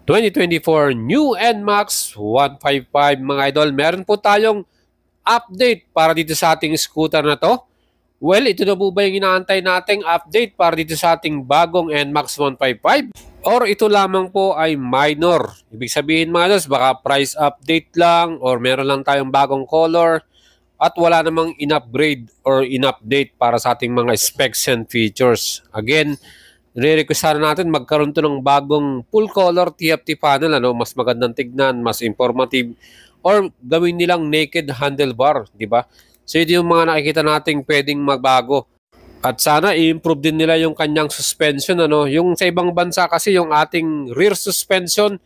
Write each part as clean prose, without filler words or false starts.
2024 New NMAX 155 mga idol. Meron po tayong update para dito sa ating scooter na to. Well, ito na po ba yung inaantay nating update para dito sa ating bagong NMAX 155? Or ito lamang po ay minor? Ibig sabihin mga idol, baka price update lang or meron lang tayong bagong color at wala namang in-upgrade or in-update para sa ating mga specs and features. Again, re-request natin magkaroon to ng bagong full color TFT panel, mas magandang tignan, mas informative, or gawin nilang naked handlebar, di ba? So ito yung mga nakikita nating pwedeng magbago. At sana i-improve din nila yung kanyang suspension, Yung sa ibang bansa kasi yung ating rear suspension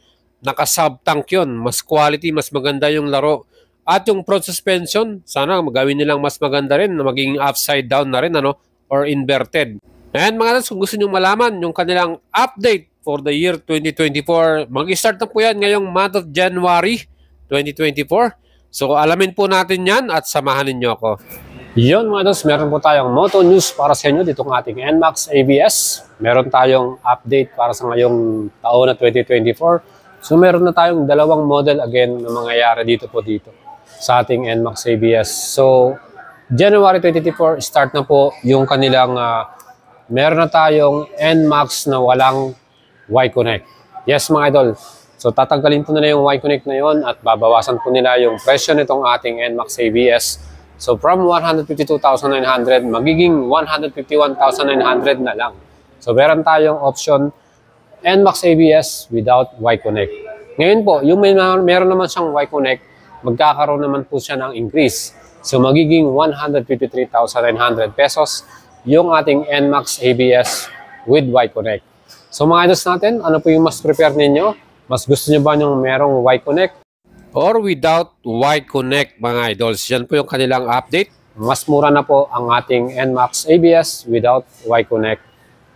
naka-sub tank yun, mas quality, mas maganda yung laro. At yung front suspension, sana magawin nilang mas maganda rin, maging upside down na rin, or inverted. And mga lods, kung gusto nyo malaman yung kanilang update for the year 2024, mag-start na po yan ngayong month of January 2024. So alamin po natin yan at samahan ninyo ako. Yun mga lods, meron po tayong moto news para sa inyo dito ng ating NMAX ABS. Meron tayong update para sa ngayong taon na 2024. So meron na tayong dalawang model again na mangyayari dito sa ating NMAX ABS. So January 2024, start na po yung kanilang meron na tayong NMAX na walang Y-Connect. Yes mga idol. So tatanggalin po nila yung Y-Connect na yon at babawasan po nila yung presyo nitong ating NMAX ABS. So from 152,900 magiging 151,900 na lang. So meron tayong option NMAX ABS without Y-Connect. Ngayon po, yung meron naman siyang Y-Connect, magkakaroon naman po siya ng increase. So magiging 153,900 pesos yung ating NMAX ABS with Y-Connect. So mga idols natin, ano po yung mas prepare ninyo? Mas gusto nyo ba yung merong Y-Connect or without Y-Connect mga idols? Yan po yung kanilang update. Mas mura na po ang ating NMAX ABS without Y-Connect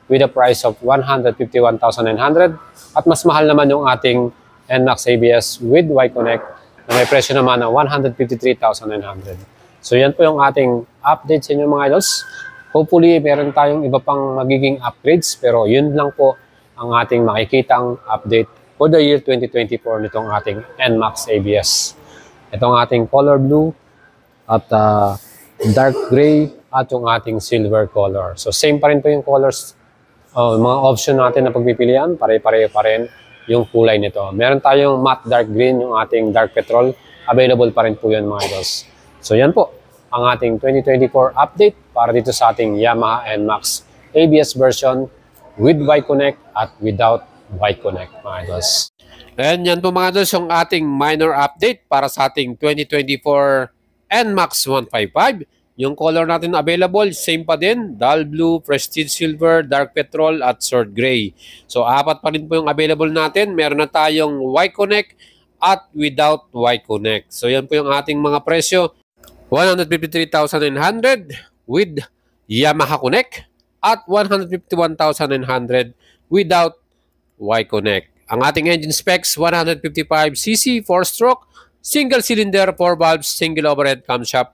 with a price of 151,900 at mas mahal naman yung ating NMAX ABS with Y-Connect na may presyo naman na 153,900. So yan po yung ating update sa inyo mga idols. Hopefully, meron tayong iba pang magiging upgrades, pero yun lang po ang ating makikitang update for the year 2024 nitong ating NMAX ABS. Itong ating color blue at dark gray at yung ating silver color. So same pa rin po yung colors, mga option natin na pagpipilian, pare-pareho pa rin yung kulay nito. Meron tayong matte dark green, yung ating dark petrol, available pa rin po yun mga idols. So yan po ang ating 2024 update para dito sa ating Yamaha NMAX ABS version with Y-Connect at without Y-Connect mga idols. And yan po mga idols yung ating minor update para sa ating 2024 NMAX 155. Yung color natin available, same pa din, dull blue, prestige silver, dark petrol at sword gray. So apat pa rin po yung available natin. Meron na tayong Y-Connect at without Y-Connect. So yan po yung ating mga presyo. 153,900 with Yamaha Connect at 151,900 without Y-Connect. Ang ating engine specs, 155cc 4-stroke, single cylinder, 4 valves, single overhead camshaft,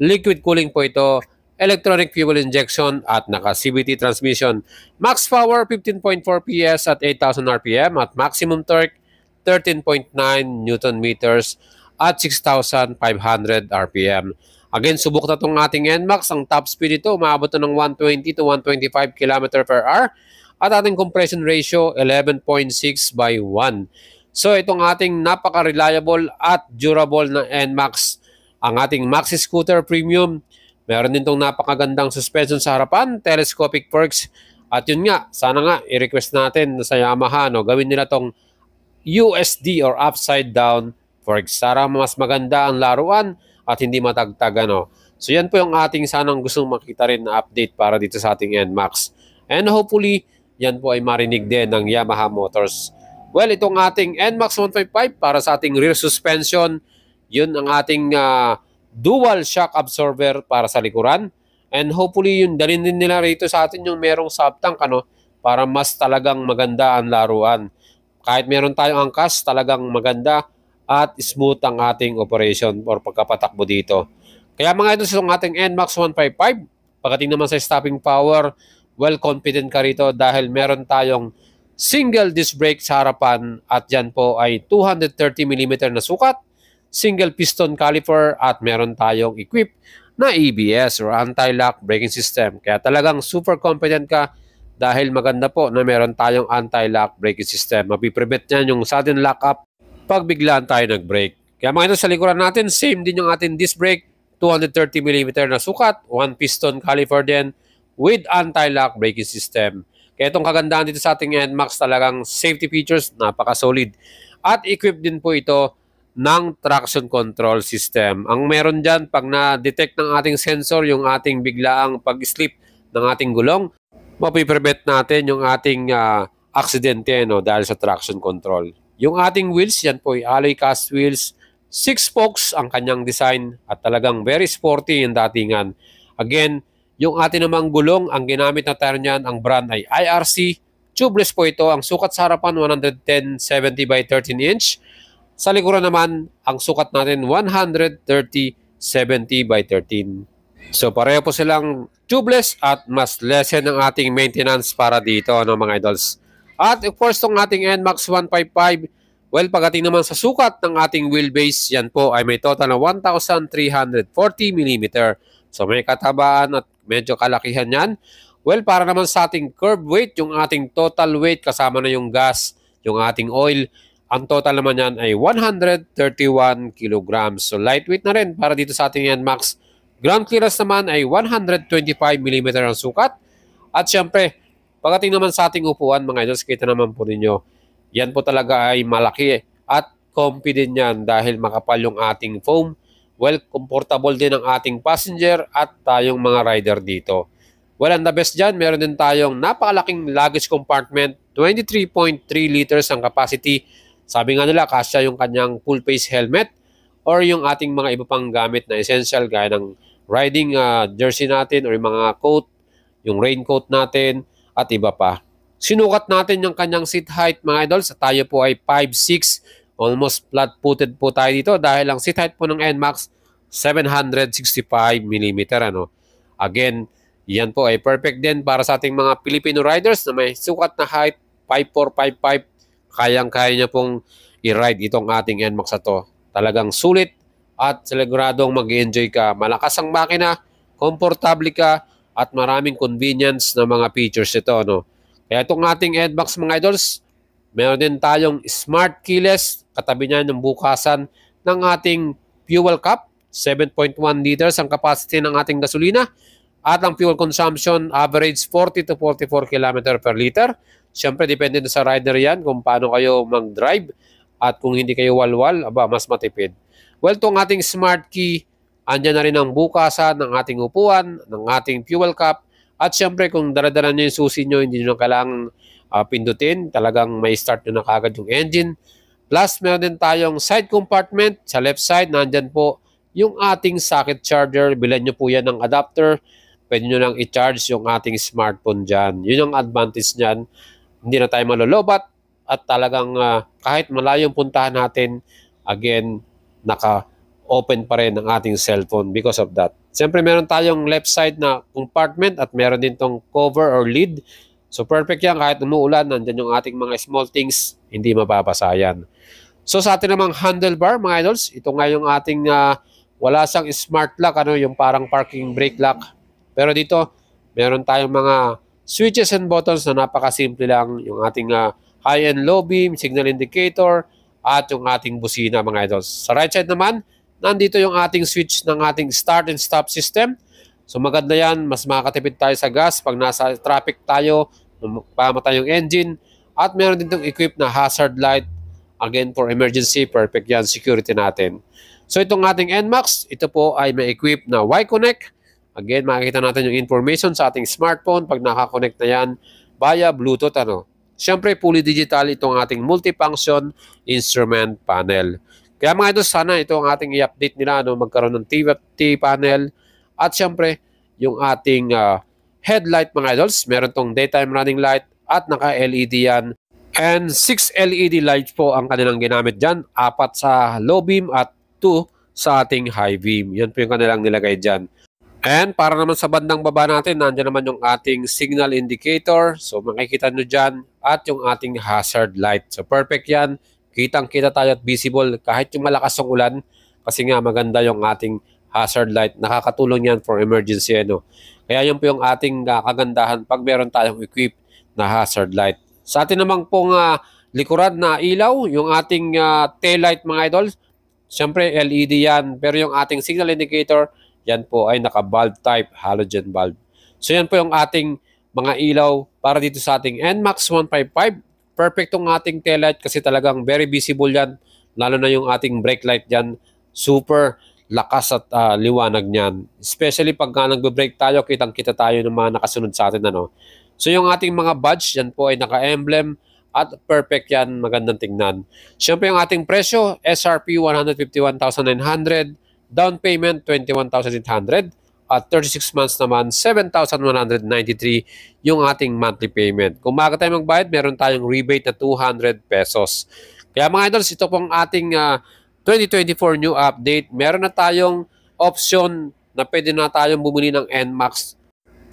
liquid cooling po ito, electronic fuel injection at naka-CVT transmission. Max power 15.4 PS at 8,000 RPM at maximum torque 13.9 Newton meters at 6,500 RPM. Again, subok na itong ating NMAX. Ang top speed ito, umabot na ng 120 to 125 km per hour. At ating compression ratio, 11.6 by 1. So, itong ating napaka-reliable at durable na NMAX. Ang ating Maxi Scooter Premium. Meron din itong napakagandang suspension sa harapan, telescopic perks. At yun nga, sana nga, i-request natin sa Yamaha, gawin nila itong USD or upside down for para mas maganda ang laruan at hindi matagtag. So yan po yung ating sanang gustong makita rin na update para dito sa ating NMAX. And hopefully, yan po ay marinig din ng Yamaha Motors. Well, itong ating NMAX 155 para sa ating rear suspension, yun ang ating dual shock absorber para sa likuran. And hopefully, yun dalhin din nila rito sa atin yung merong sub-tank, para mas talagang maganda ang laruan. Kahit meron tayong angkas, talagang maganda at smooth ang ating operation or pagkapatakbo dito. Kaya mga ito sa ating NMAX 155, pagdating naman sa stopping power, well confident ka rito dahil meron tayong single disc brake sa harapan at dyan po ay 230mm na sukat, single piston caliper at meron tayong equipped na ABS or anti-lock braking system. Kaya talagang super confident ka dahil maganda po na meron tayong anti-lock braking system. Mapiprevent niyan yung sudden lock up pag biglaan tayo nag-brake. Kaya mga ito sa likuran natin, same din yung ating disc brake, 230mm na sukat, 1 piston caliper din with anti-lock braking system. Kaya itong kagandahan dito sa ating NMAX talagang safety features, napaka-solid. At equipped din po ito ng traction control system. Ang meron dyan, pag na-detect ng ating sensor yung ating biglaang pag-slip ng ating gulong, mapiprevent natin yung ating aksidente dahil sa traction control. Yung ating wheels, yan po ay alloy cast wheels, 6 spokes ang kanyang design at talagang very sporty yung datingan. Again, yung ating namang gulong, ang ginamit na tire niyan, ang brand ay IRC. Tubeless po ito. Ang sukat sa harapan, 110/70 by 13 inch. Sa likuran naman, ang sukat natin, 130/70 by 13. So, pareho po silang tubeless at mas lessen ang ating maintenance para dito, mga idols. At of course, itong ating NMAX 155, well, pagdating naman sa sukat ng ating wheelbase, yan po ay may total na 1,340mm. So, may katabaan at medyo kalakihan yan. Well, para naman sa ating curb weight, yung ating total weight kasama na yung gas, yung ating oil, ang total naman yan ay 131 kilograms. So, lightweight na rin para dito sa ating NMAX. Ground clearance naman ay 125mm ang sukat. At syempre, pagdating naman sa ating upuan, mga idols, kita naman po ninyo, yan po talaga ay malaki at comfy din yan dahil makapal yung ating foam. Well, comfortable din ang ating passenger at tayong mga rider dito. Well, and the best dyan, meron din tayong napakalaking luggage compartment, 23.3 liters ang capacity. Sabi nga nila, kasya yung kanyang full face helmet or yung ating mga iba pang gamit na essential gaya ng riding jersey natin or yung mga coat, yung raincoat natin at iba pa. Sinukat natin yung kanyang seat height, mga idols. Tayo po ay 5'6", almost flat-footed po tayo dito dahil ang seat height po ng NMAX 765mm. Again, yan po ay perfect din para sa ating mga Filipino riders na may sukat na height 5'4", 5'5". Kayang-kaya niya pong i-ride itong ating NMAX na to. Talagang sulit at siguradong mag-enjoy ka. Malakas ang makina, komportable ka at maraming convenience na mga features ito. Kaya itong ating NMAX, mga idols, meron din tayong smart keyless, katabi niya ng bukasan ng ating fuel cap, 7.1 liters ang capacity ng ating gasolina at ang fuel consumption average 40 to 44 km per liter. Siyempre, depende sa rider yan kung paano kayo mag-drive at kung hindi kayo walwal, mas matipid. Well, itong ating smart key, andyan na rin ang bukasan ng ating upuan, ng ating fuel cap at siyempre kung daradala nyo yung susi nyo, hindi nyo kailangang pindutin, talagang may start nyo na kagad yung engine. Plus, meron din tayong side compartment. Sa left side, nandyan po yung ating socket charger. Bilan nyo po yan ng adapter. Pwede nyo lang i-charge yung ating smartphone dyan. Yun ang advantage nyan. Hindi na tayo malolobat at talagang kahit malayong puntahan natin, again, naka-open pa rin ang ating cellphone because of that. Siyempre, meron tayong left side na compartment at meron din tong cover or lid. So, perfect yan. Kahit umuulan, nandyan yung ating mga small things, hindi mababasa yan. So, sa ating namang handlebar, mga idols, ito nga yung ating wala siyang smart lock, yung parang parking brake lock. Pero dito, meron tayong mga switches and buttons na napakasimple lang. Yung ating high and low beam, signal indicator, at yung ating busina, mga idols. Sa right side naman, nandito yung ating switch ng ating start and stop system. So maganda yan, mas makakatipid tayo sa gas pag nasa traffic tayo, pamatay yung engine. At meron din itong equipped na hazard light. Again, for emergency, perfect yan, security natin. So itong ating NMAX, ito po ay may equipped na Y-Connect. Again, makikita natin yung information sa ating smartphone pag nakakonect na yan via Bluetooth. Siyempre, fully digital itong ating multifunction instrument panel. Kaya mga ito, sana ito ang ating i-update nila, magkaroon ng TFT panel. At siyempre, yung ating headlight, mga idols, meron tong daytime running light at naka-LED yan. And 6 LED lights po ang kanilang ginamit dyan. 4 sa low beam at 2 sa ating high beam. Yan po yung kanilang nilagay dyan. And para naman sa bandang baba natin, nandiyan naman yung ating signal indicator. So makikita nyo dyan at yung ating hazard light. So perfect yan. Kitang-kita tayo at visible kahit yung malakas ng ulan kasi nga maganda yung ating hazard light. Nakakatulong yan for emergency. Ano? Kaya yun po yung ating kagandahan pag meron tayong equip na hazard light. Sa atin namang pong likuran na ilaw, yung ating tail light mga idol, siyempre LED yan. Pero yung ating signal indicator, yan po ay naka-bulb type halogen bulb. So yan po yung ating mga ilaw para dito sa ating NMAX 155. Perfect tong ating tail light kasi talagang very visible yan. Lalo na yung ating brake light yan. Super lakas at liwanag niyan. Especially pag nagbe-brake tayo, kitang-kita tayo ng mga nakasunod sa atin. Ano? So yung ating mga badge, yan po ay naka-emblem at perfect yan, magandang tingnan. Siyempre yung ating presyo, SRP 151,900, down payment 21,800 at 36 months naman 7,193 yung ating monthly payment. Kung maaga tayo magbayad, meron tayong rebate na 200 pesos. Kaya mga idols, ito pong ating 2024 new update. Meron na tayong option na pwede na tayong bumili ng NMAX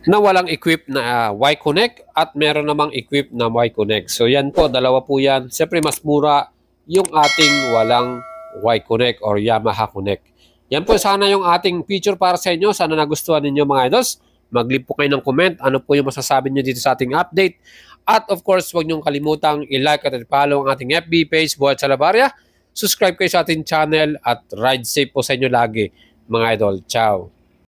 na walang equip na Y-Connect at meron namang equip na Y-Connect. So yan po, dalawa po yan. Siyempre mas mura yung ating walang Y-Connect or Yamaha Connect. Yan po sana yung ating feature para sa inyo. Sana nagustuhan ninyo mga idols. Mag-leave po kayo ng comment. Ano po yung masasabi nyo dito sa ating update. At of course, huwag nyo kalimutang i-like at i-follow ang ating FB page, Buhat Salabaria. Subscribe kayo sa ating channel at ride safe po sa inyo lagi mga idol. Ciao!